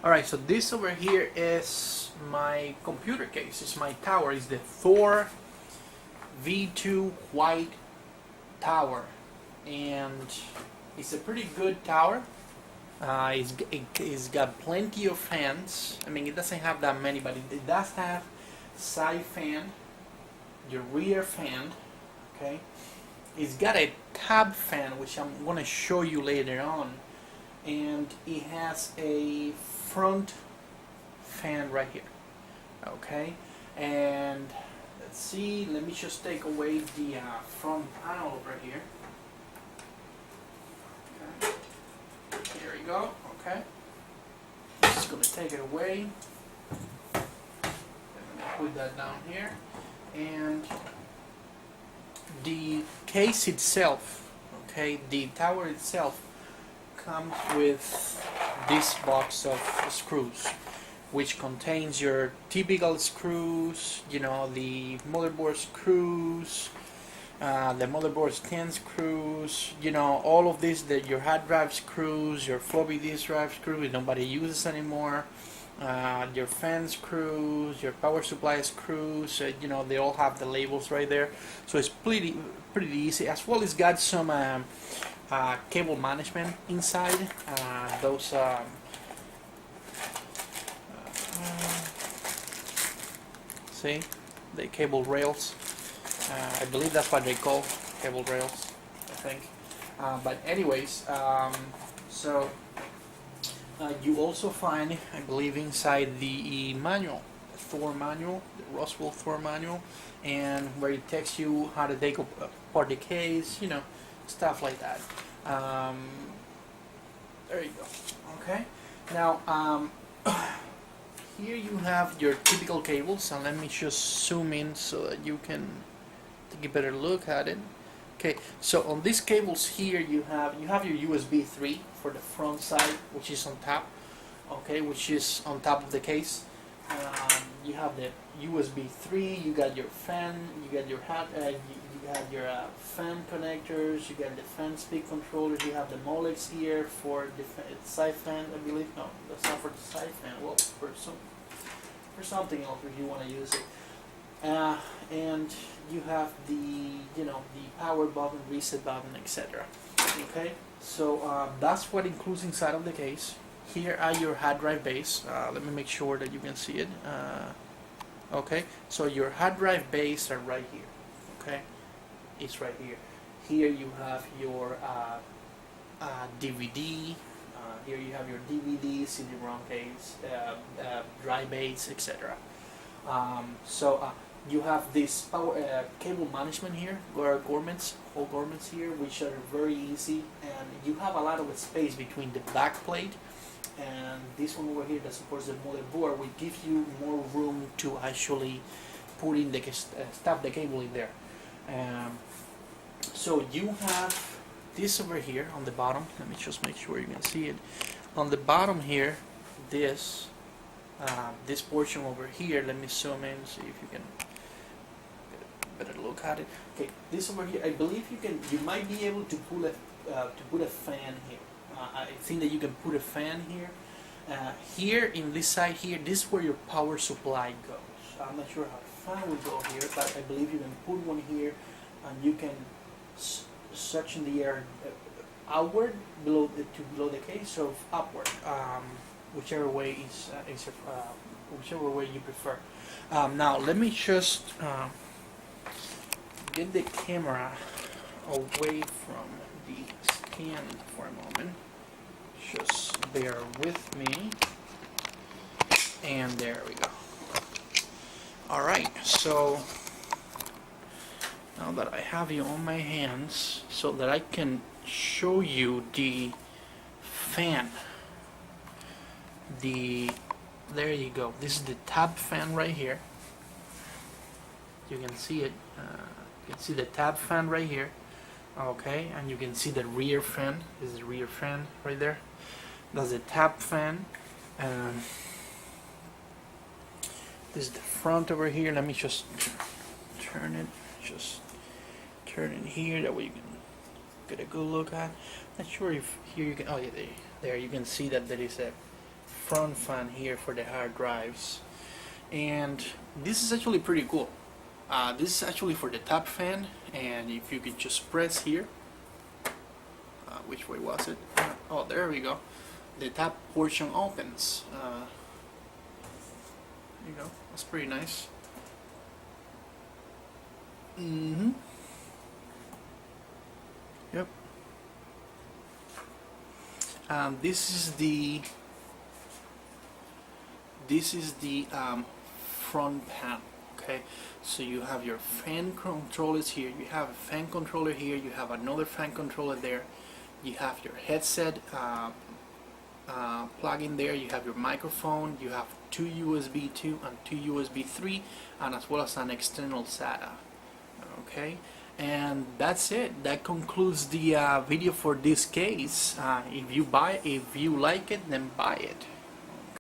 Alright, so this over here is my computer case. It's my tower. It's the Thor V2 white tower, and it's a pretty good tower. It's got plenty of fans. I mean, it doesn't have that many, but it does have side fan, your rear fan. Okay, it's got a tab fan, which I'm gonna show you later on, and it has a front fan right here. Okay, and let's see. Let me just take away the front panel over here. Okay, there we go. Okay, just gonna take it away. Let me put that down here, and the case itself, okay, the tower itself comes with this box of screws, which contains your typical screws, you know, the motherboard screws, the motherboard stand screws, you know, all of this, your hard drive screws, your floppy disk drive screws nobody uses anymore, your fan screws, your power supply screws, you know, they all have the labels right there, so it's pretty easy. As well, it's got some cable management inside. Those see, the cable rails. I believe that's what they call cable rails, I think. But anyways, so you also find, I believe, inside the manual, the Thor manual, the Rosewill Thor manual, and where it tells you how to take apart the case, you know, stuff like that. There you go. Okay. Now, here you have your typical cables, and let me just zoom in so that you can take a better look at it. Okay, so on these cables here you have your USB 3 for the front side, which is on top. Okay, which is on top of the case. You have the USB 3. You got your fan. You got your you have your fan connectors. You got the fan speed controllers. You have the molecs here for the side fan, I believe. No, that's not for the side fan. Well, for something else if you want to use it. And you have the, you know, the power button, reset button, etc. Okay, so that's what includes inside of the case. Here are your hard drive bays. Let me make sure that you can see it. Okay, so your hard drive bays are right here. Okay, it's right here. Here you have your DVD. Here you have your DVD, CD-ROM case, drive bays, etc. So you have this power cable management here, whole garments here, which are very easy, and you have a lot of space between the back plate and this one over here that supports the motherboard, which gives you more room to actually put in the stuff the cable in there. So you have this over here on the bottom. Let me just make sure you can see it. On the bottom here, this portion over here. Let me zoom in, see if you can get a better look at it. Okay, this over here. I believe you might be able to put a fan here. I think that you can put a fan here. Here in this side here, this is where your power supply goes. I'm not sure how the fan will go here, but I believe you can put one here, and you can suction the air outward below the case, or upward, whichever way whichever way you prefer. Now let me just get the camera away from the stand for a moment. Just bear with me, and there we go. Alright, so now that I have you on my hands so that I can show you the fan, there you go. This is the tab fan right here. You can see it. You can see the tab fan right here. Okay, and you can see the rear fan. This is the rear fan right there. That's the tab fan. This is the front over here. Let me just turn it. Just turn it here. That way you can get a good look at. Not sure if here you can. Oh yeah, there you can see that there is a front fan here for the hard drives, and this is actually pretty cool. This is actually for the top fan, and if you could just press here, which way was it? Oh, there we go. The top portion opens. There you go. That's pretty nice. Yep. This is the front panel. Okay, so you have your fan controllers here. You have a fan controller here. You have another fan controller there. You have your headset plug in there. You have your microphone. You have two USB 2 and two USB 3, and as well as an external SATA. Okay, and that's it. That concludes the video for this case. If you like it, then buy it.